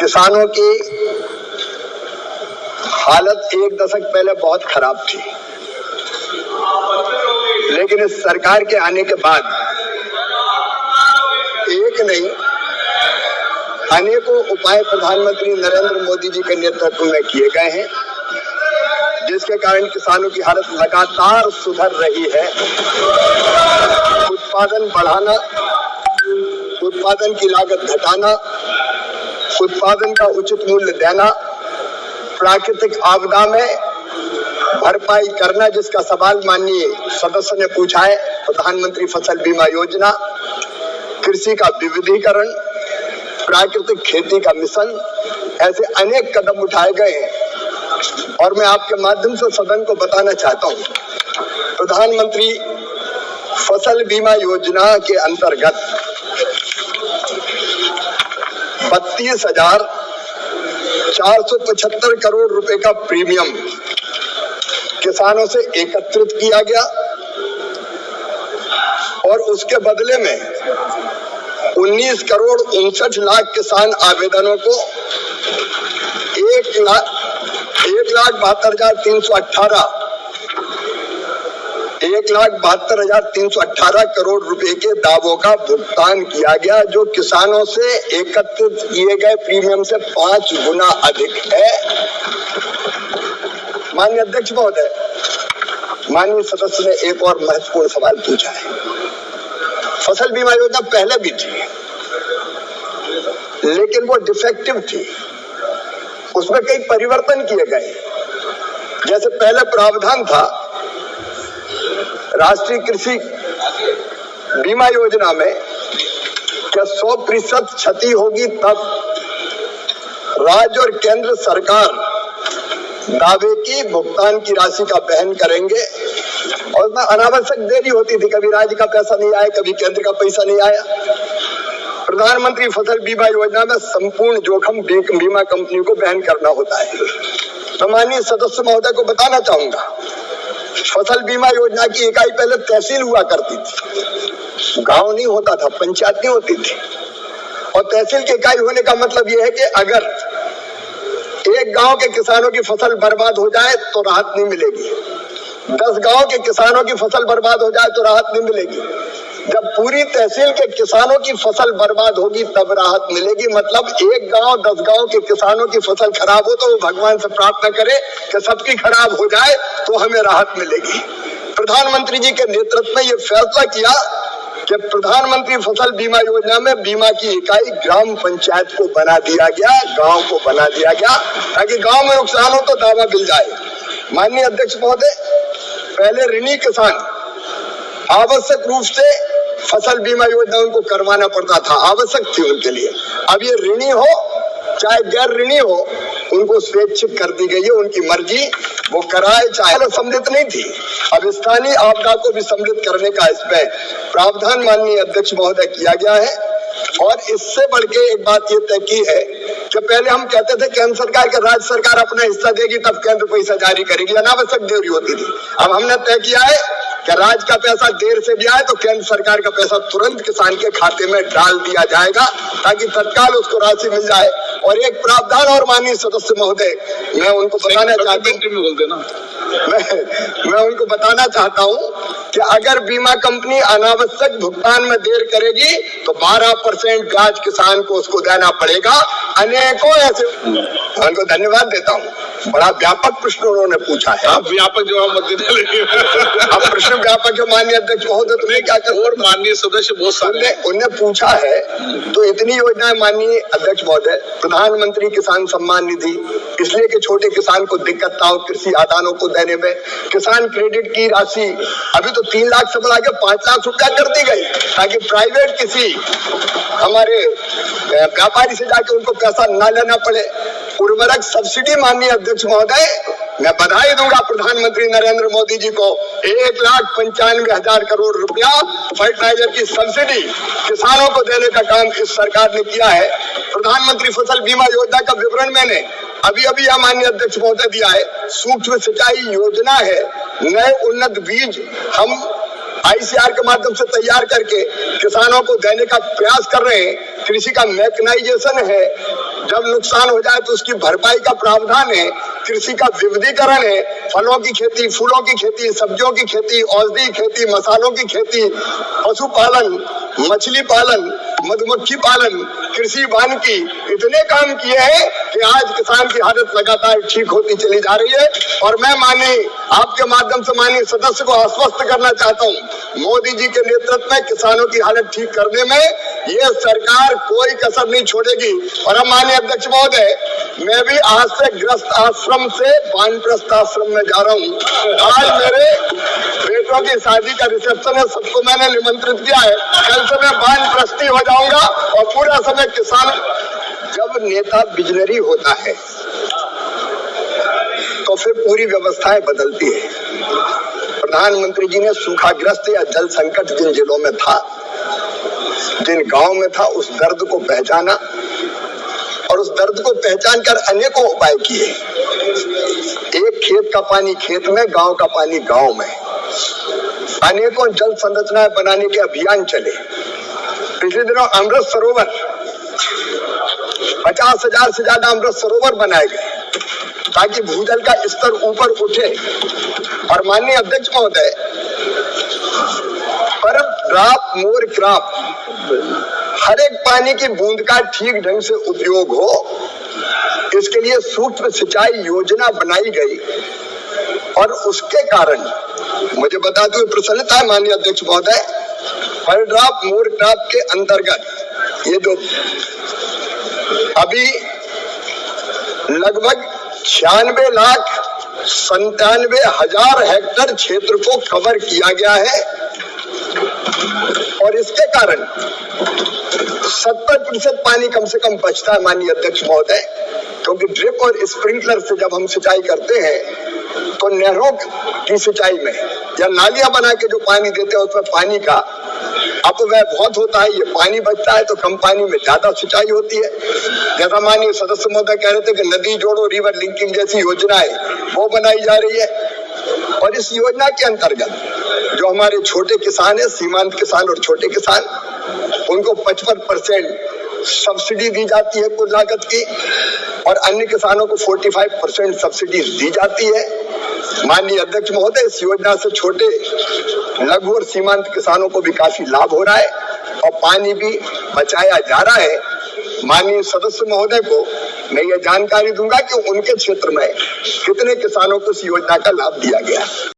किसानों की हालत एक दशक पहले बहुत खराब थी, लेकिन इस सरकार के आने के बाद एक नहीं अनेकों उपाय प्रधानमंत्री नरेंद्र मोदी जी के नेतृत्व में किए गए हैं, जिसके कारण किसानों की हालत लगातार सुधर रही है। उत्पादन बढ़ाना, उत्पादन की लागत घटाना, उत्पादन का उचित मूल्य देना, प्राकृतिक आपदा में भरपाई करना, जिसका सवाल माननीय सदस्य ने पूछा है, प्रधानमंत्री फसल बीमा योजना, कृषि का विविधीकरण, प्राकृतिक खेती का मिशन, ऐसे अनेक कदम उठाए गए हैं। और मैं आपके माध्यम से सदन को बताना चाहता हूं, प्रधानमंत्री फसल बीमा योजना के अंतर्गत 32,475 करोड़ रुपए का प्रीमियम किसानों से एकत्रित किया गया और उसके बदले में 19 करोड़ 59 लाख किसान आवेदनों को 1,72,318 करोड़ रुपए के दावों का भुगतान किया गया, जो किसानों से एकत्रित किए गए प्रीमियम से 5 गुना अधिक है। माननीय अध्यक्ष महोदय, माननीय सदस्य ने एक और महत्वपूर्ण सवाल पूछा है। फसल बीमा योजना पहले भी थी, लेकिन वो डिफेक्टिव थी, उसमें कई परिवर्तन किए गए। जैसे पहले प्रावधान था राष्ट्रीय कृषि बीमा योजना में क्या 100% क्षति होगी तब राज्य और केंद्र सरकार दावे की भुगतान की राशि का वहन करेंगे, और उसमें अनावश्यक देरी होती थी, कभी राज्य का पैसा नहीं आया, कभी केंद्र का पैसा नहीं आया। प्रधानमंत्री फसल बीमा योजना में संपूर्ण जोखिम बीमा कंपनी को वहन करना होता है। तो माननीय सदस्य महोदय को बताना चाहूंगा, फसल बीमा योजना की इकाई पहले तहसील हुआ करती थी, गांव नहीं होता था, पंचायत नहीं होती थी। और तहसील की इकाई होने का मतलब यह है कि अगर एक गांव के किसानों की फसल बर्बाद हो जाए तो राहत नहीं मिलेगी, 10 गांव के किसानों की फसल बर्बाद हो जाए तो राहत नहीं मिलेगी। जब पूरी तहसील के किसानों की फसल बर्बाद होगी तब राहत मिलेगी। मतलब एक गांव 10 गांव के किसानों की फसल खराब हो तो वो भगवान से प्रार्थना करे कि सबकी खराब हो जाए तो हमें राहत मिलेगी। प्रधानमंत्री जी के नेतृत्व में ये फैसला किया कि प्रधानमंत्री फसल बीमा योजना में बीमा की इकाई ग्राम पंचायत को बना दिया गया, गांव को बना दिया गया, ताकि गांव में नुकसान हो तो दावा मिल जाए। माननीय अध्यक्ष महोदय, पहले ऋणी किसान आवश्यक रूप से फसल बीमा योजना उनको करवाना पड़ता था, आवश्यक थी उनके लिए। अब ये ऋणी हो चाहे गैर ऋणी हो, उनको स्वैच्छिक कर दी गई है, उनकी मर्जी, वो कराए चाहे। सम्मिलित नहीं थी, अब स्थानीय आपदा को भी सम्मिलित करने का इसमें प्रावधान माननीय अध्यक्ष महोदय किया गया है। और इससे बढ़ के एक बात ये तय की है कि पहले हम कहते थे केंद्र सरकार के राज्य सरकार अपना हिस्सा देगी तब केंद्र पैसा जारी करेगी, अनावश्यक देरी होती थी। अब हमने तय किया है कि राज्य का पैसा देर से भी आए तो केंद्र सरकार का पैसा तुरंत किसान के खाते में डाल दिया जाएगा, ताकि तत्काल उसको राशि मिल जाए। और एक प्रावधान और माननीय सदस्य महोदय, मैं उनको बताना चाहता हूँ कि अगर बीमा कंपनी अनावश्यक भुगतान में देर करेगी तो 12% ब्याज किसान को उसको देना पड़ेगा। अनेकों ऐसे, उनको धन्यवाद देता हूँ। बड़ा व्यापक प्रश्न उन्होंने पूछा है। आप व्यापक जवाब मत दीजिए। अब प्रश्न व्यापक है माननीय अध्यक्ष महोदय, तुम्हें क्या कर, और माननीय सदस्य बहुत सारे उन्हें पूछा है। तो इतनी योजनाएं माननीय अध्यक्ष महोदय, प्रधानमंत्री किसान सम्मान निधि, इसलिए कि छोटे किसान को दिक्कत ना हो कृषि आदानों को देने में। किसान क्रेडिट की राशि अभी तो 3 लाख से बढ़ा के 5 लाख रुपया कर दी गई, ताकि प्राइवेट किसी हमारे व्यापारी से जाके उनको पैसा ना लेना पड़े। उर्वरक सब्सिडी माननीय अध्यक्ष महोदय, मैं बधाई दूंगा प्रधानमंत्री नरेंद्र मोदी जी को, 1,95,000 करोड़ रुपया फर्टिलाइजर की सब्सिडी किसानों को देने का काम इस सरकार ने किया है। प्रधानमंत्री फसल बीमा योजना का विवरण मैंने अभी यह माननीय अध्यक्ष महोदय दिया है। सूक्ष्म सिंचाई योजना है, नए उन्नत बीज हम ICR के माध्यम से तैयार करके किसानों को देने का प्रयास कर रहे हैं। कृषि का मैकेनाइजेशन है, जब नुकसान हो जाए तो उसकी भरपाई का प्रावधान है, कृषि का विविधीकरण है, फलों की खेती, फूलों की खेती, सब्जियों की खेती, औषधि खेती, मसालों की खेती, पशुपालन, मछली पालन, मधुमक्खी पालन, कृषि वानिकी, इतने काम किए हैं कि आज किसान की हालत लगातार ठीक होती चली जा रही है। और मैं माननीय आपके माध्यम से माननीय सदस्य को आश्वस्त करना चाहता हूँ, मोदी जी के नेतृत्व में किसानों की हालत ठीक करने में ये सरकार कोई कसर नहीं छोड़ेगी। और अब माननीय अध्यक्ष महोदय, मैं भी आज से ग्रस्त आश्रम से वानप्रस्थ आश्रम में जा रहा हूँ। आज मेरे बेटों की शादी का रिसेप्शन है, सबको मैंने निमंत्रित किया है। कल से मैं वानप्रस्थी हो जाऊंगा और पूरा समय किसान। जब नेता विजनरी होता है तो फिर पूरी व्यवस्थाएं बदलती है। प्रधानमंत्री जी ने सूखाग्रस्त या जल संकट जिन जिलों में था, जिन गांव में था, उस दर्द को पहचाना और उस दर्द को पहचान कर अनेकों उपाय किए। एक खेत का पानी खेत में, गांव का पानी गांव में, अनेकों जल संरचनाएं बनाने के अभियान चले। पिछले दिनों अमृत सरोवर 50,000 से ज्यादा अमृत सरोवर बनाए गए ताकि भूजल का स्तर ऊपर उठे। और माननीय अध्यक्ष महोदय, पर ड्रॉप मोर क्रॉप, हर एक पानी की बूंद का ठीक ढंग से उपयोग हो, इसके लिए सूक्ष्म सिंचाई योजना बनाई गई। और उसके कारण मुझे बता दूं, प्रसन्नता है माननीय अध्यक्ष महोदय, पर ड्रॉप मोर क्रॉप के अंतर्गत ये जो अभी लगभग 96,97,000 हेक्टेयर क्षेत्र को कवर किया गया है। और इसके कारण 70% पानी कम से कम बचता है माननीय अध्यक्ष महोदय, क्योंकि ड्रिप और स्प्रिंकलर से जब हम सिंचाई करते हैं तो नहरों की सिंचाई में या नालियां बना के जो पानी देते हैं उसमें पानी का अपव्यय बहुत होता है। ये पानी बचता है तो कम पानी में ज्यादा सिंचाई होती है। जैसा माननीय सदस्य महोदय कह रहे थे कि नदी जोड़ो रिवर लिंकिंग जैसी योजनाएं वो बनाई जा रही है। और इस योजना के अंतर्गत जो हमारे छोटे किसान है, सीमांत किसान और छोटे किसान, उनको 55% सब्सिडी दी जाती है कुल लागत की, और अन्य किसानों को 45% सब्सिडी दी जाती है। माननीय अध्यक्ष महोदय, इस योजना से छोटे लघु और सीमांत किसानों को भी काफी लाभ हो रहा है और पानी भी बचाया जा रहा है। माननीय सदस्य महोदय को मैं ये जानकारी दूंगा कि उनके क्षेत्र में कितने किसानों को इस योजना का लाभ दिया गया।